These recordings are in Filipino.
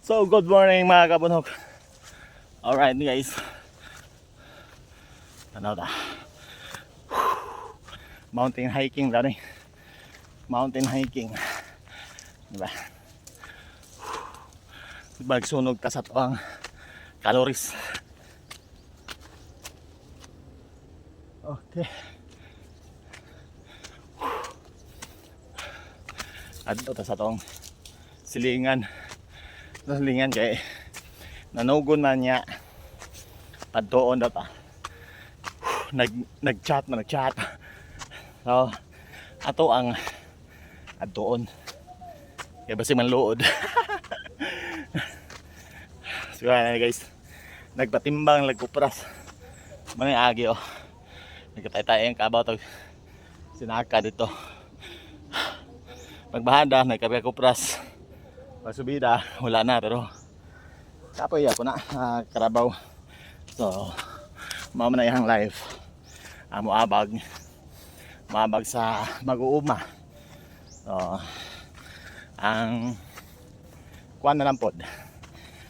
So, good morning mga kabunok. Alright guys. Ano ta? Mountain hiking daw ni. Mountain hiking. Diba? Bagsunog ta sa tuwang calories. Okay. Adto ta sa tuwang silingan. Silingan kay nanugon man niya. Padtuon daw ta. Nag-chat. So, ato ang adtuon. Kaya basi man luod. So guys, nagpatimbang lagkupras. Manay agi oh. Nagkatay-tay ang kabaw tag sinaka dito. Pagbahanda nagkapras. Pagsubida wala na pero kapoy ako na karabaw. So, mao man na ihang live. Amo abag sa mag-uuma. So, ang kuan na lang pod.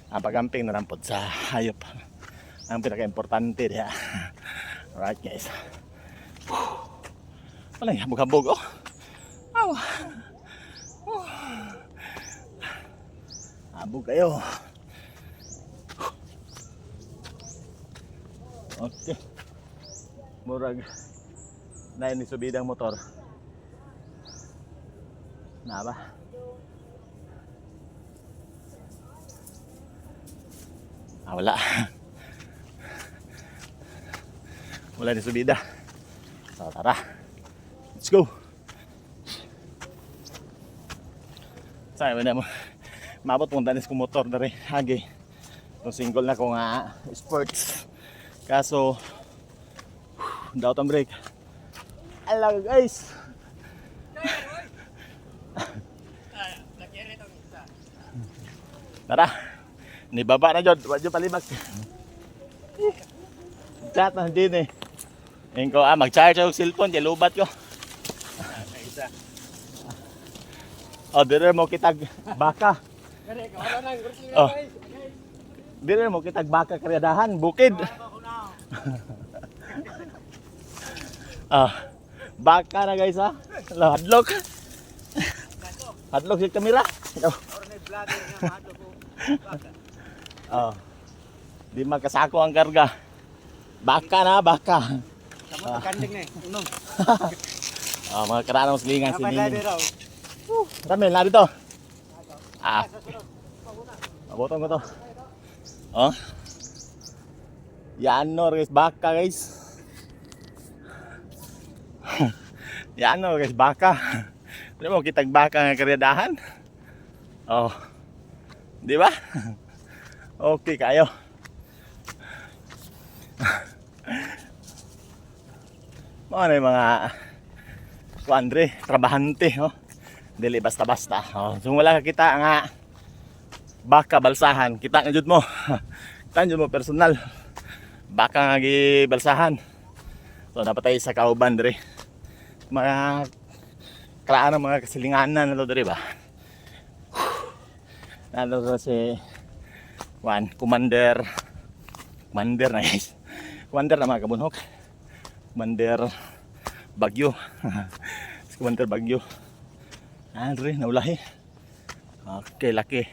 Ang pagamping na lang pod sa hayop. Ang pinaka-importante diya. Alright guys. Wala yung habog-habog oh. Aw. Habog kayo. Okay. Murag na ni subidang motor. Na ba? Wala. Wala ni subida. So tara. Let's go. Say man mo. Mabot punta ni kong motor dere. Hagi. Yung single na ko nga sports. Kaso daw tang brake. Ala guys. Tara. Ni baba na jud, wadyo palibak. Chat na din eh. Engko mag-charge og cellphone kay lubat ko. Oh, dire mo kitag baka. Oh. Dire mo kitag baka karyadahan, bukid. Baka na guys ha. Hadlok. Hadlok si kamera. Oh. Di makasako ang karga. Baka na, baka. Kanding na eh. Unom. Mga karaan ng silingan si Nini. Ramil, na dito. Mabotong ko to. Oh. Yan no guys, baka guys. Yan no guys, baka. Di mo kitag baka ng karyadahan. Oh. Di ba? Okay kayo. Mga yung mga kuandre, trabahante, oh. Dili basta-basta. Oh. So wala ka kita nga baka balsahan, kita nga jud mo. Kita jud mo personal. Baka nga gibalsahan. So napatay sa kauban dire. Mga karaan ng mga kasilinganan na dire ba? Nalo si Commander na guys. Commander na mga kabunhok. Commander Bagyo. Commander Bagyo. Andre, naulahi. Okay, laki.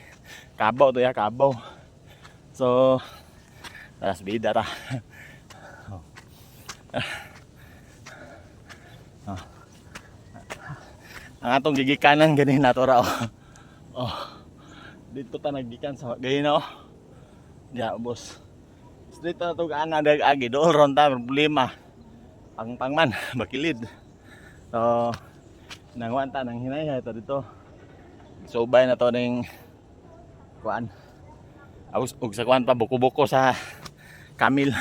Kabaw to ya, kabaw. So, taras bida ta. Ang atong gigikanan ganin nato ra oh. Dito ta naggikan sa gayna oh. Ya, boss. Straight na to ana dag-agi do ron ta problema. Pangman bakilid. So, nangwan ta nang hinay ito dito. Subay na to ning kuan. Og sa kuan pa buko-buko sa Camil.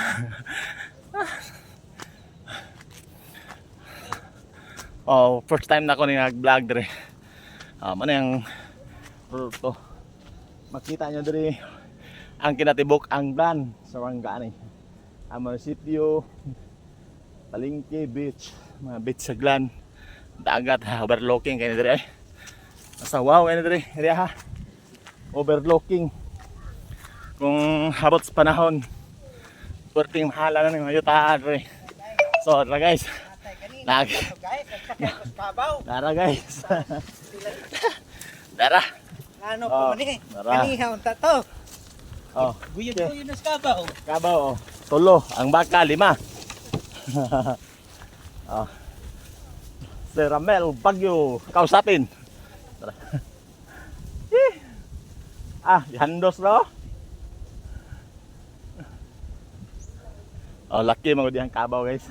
Oh, first time na ko ning nag-vlog dire. Ano yung to. Makita nyo dire ang kinatibok ang plan sa Wangani. Ang munisipyo, Palengke Beach, mga beach sa Glan, dagat, overlooking kayo dire. Nasa wow kayo dire, ha. Overlooking kung habot sa panahon perting mahala na ng yutaan re. So tara guys, lag Guys, nagkakay kabaw. tara guys. Tara. Ano Oh, po mani? tara. Kaniha unta to. Oh, Buyod-buyod na sa kabaw. kabaw oh. Tulo, ang baka 5. Oh. Si Ramel Bagyo, kausapin. Tara. Handos no? Oh, laki mga dihang kabaw guys.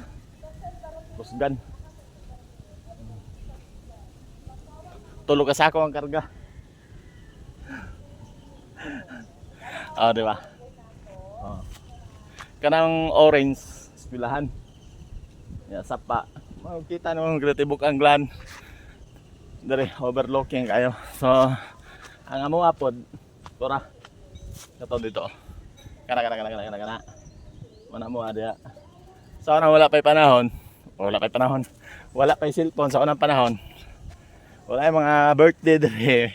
Kusgan. Tulo ka sako ang karga. Oh, di ba? Oh. Kanang orange, espilahan. Ya, sapa. Makikita nung gratibuk ang glan. Dari overlooking kayo. So, ang amo apod, tora. Kato dito. Kana. Mana mo ada. Sa unang wala pa'y panahon. Wala pa'y cellphone sa unang panahon. Wala yung mga birthday dere.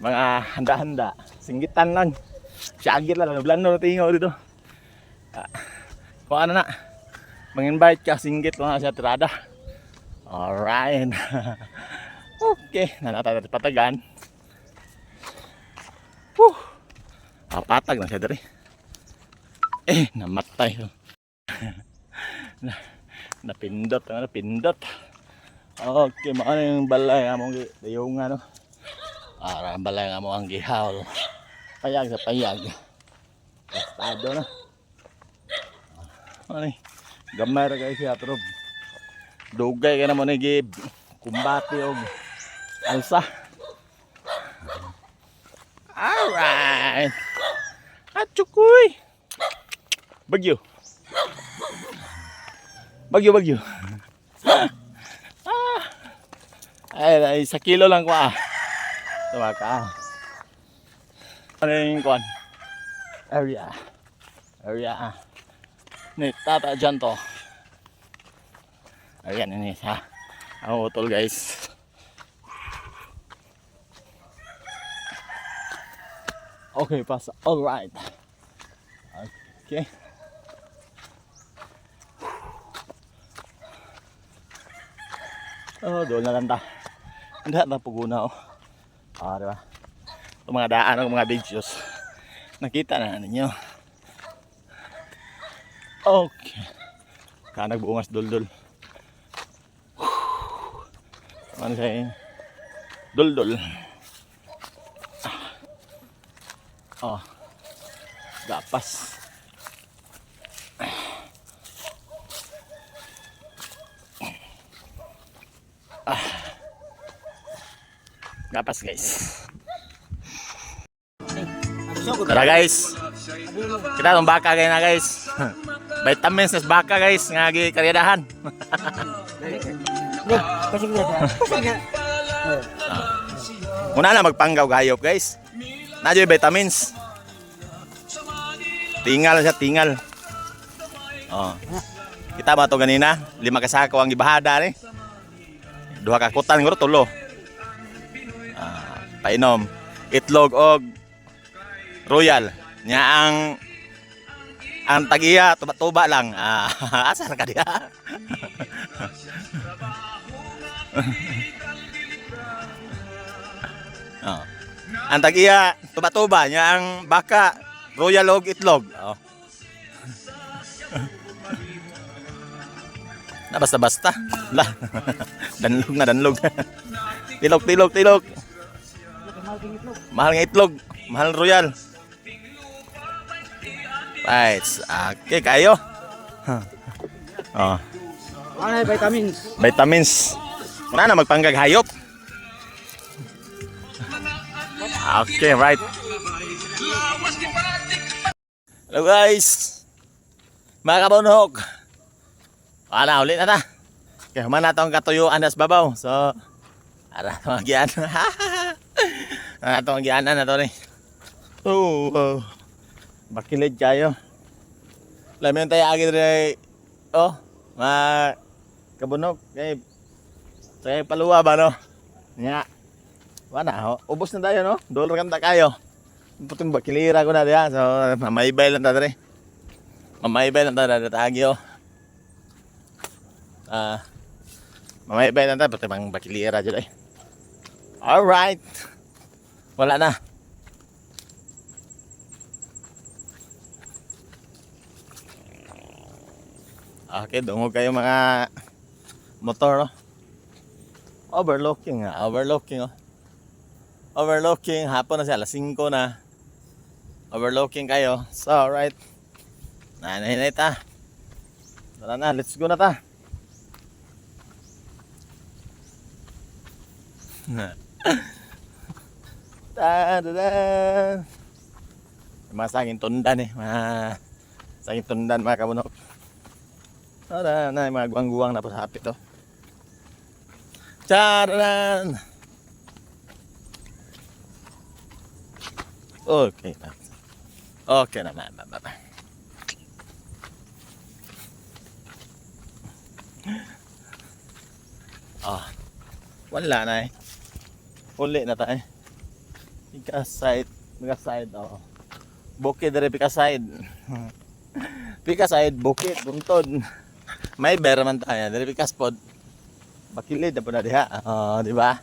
Mga handa-handa. Singgitan lang. Siagir lang. Blano na tingaw dito. Kung ano na. Mag-invite ka, singgit lang sa tirada. Alright. Okay. Nanatay natin patagan. Patag na siya dere. Namatay. Napindot. Okay, maano yung balay nga mong yung ano. Balay nga mo ang gihawl. Payag sa payag. Estado na. Ano gamay ra guys siya trob. Dugay ka naman nag kumbati og alsa. Alright. Atsukoy. Bagyo. Ay, 1 kilo lang ko Tumaka. Ano yung kuan? Area. Ni tata dyan to. Ayan ini ha. Ang utol guys. Okay, pass. Alright. Okay. Doon na lang ta. Hindi na puguna diba? Ito mga daan ng mga videos. Nakita na ninyo. Okay. Nagbuungas duldul. Ano siya duldul. Gapas. Gapas guys. Tara guys. Kita itong baka kayo na guys. Vitamins sa baka guys. Nga karyadahan. Muna na magpanggaw gayop guys. Nadyo yung vitamins. Tingal siya, tingal. Kita ba ito ganina? 5 kasako ang ibahada ni. 2 kakutan nguro tulo. Painom. Itlog og royal. Nya ang tagiya tuba-tuba lang. Asar ka diha. Ang tagiya tuba-tuba nya ang baka royal og itlog. Na basta-basta. Danlog. Tilok. Mahal nga itlog. Mahal royal. Right. Okay, kayo. Ano vitamins? Vitamins. Muna na magpanggag hayop. Okay, right. Hello guys. Mga kabunhok. Ulit na ta. Kaya humana itong katuyuan nas babaw. So, ara itong agian. Itong agianan na ito ni. Bakilid kayo. Lamin tayo agad rin. Mga kabunhok. Kaya paluwa ba no? Nya. Wala, ubos na tayo no? $1 kanta kayo. Puting bakilira ko na diya. So, mamaybay lang ta dre. Mamaybay lang ta dre tagyo. Mamaybay lang ta puting bang bakilira dyan eh. Alright. Wala na. Okay, dungog kayo mga motor, no? Overlooking, overlooking, oh. Overlooking, hapon na siya, alas 5 na. Overlooking kayo. So, alright. Nanay ta. Tara na, let's go na ta. Ta-da-da. Mga saging tundan eh. Mga saging tundan mga kabunok. Tara na, mga guwang-guwang na po sa hapit to. Charan! Okay na. Okay na, bye. Wala na eh. Uli na tayo. Pika side, oh. Bukid dari pika side. Pika side, bukid, buntod. May bear man tayo, dari pika spot. Bakilid na po na diha. Di ba?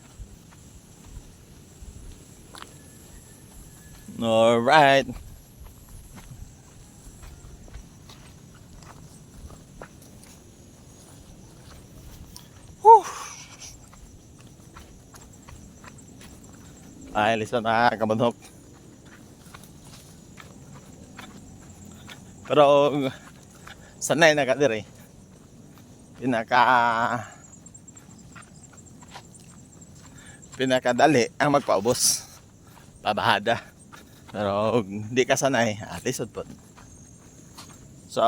Alright. Whew. Ay, listen na kabunok. Pero sanay na ka dire. Pinakadali ang magpaubos. Pabahada. Pero hindi ka sanay, lisod po. So,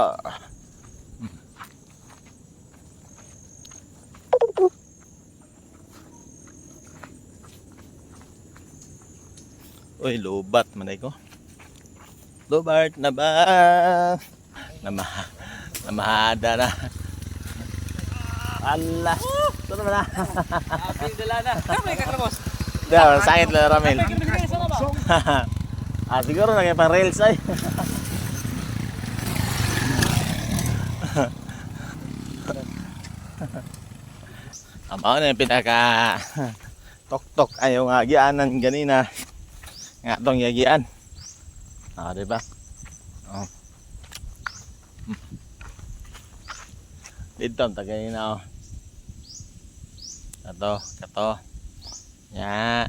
uy, lubat manay ko. Lubat na ba? Namahada na. Allah. Ito naman na. Aping dala na. Kamay ka kramos. Diba, sakit lang Ramil. Siguro naging pang rails ay. Amaw na yung pinaka tok-tok ay yung agianan ganina. Nga tong yagian. Diba? Dito ang tagay na, oh. Kato. Ya,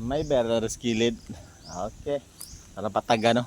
may better skilled. Okay. Para pataga, no?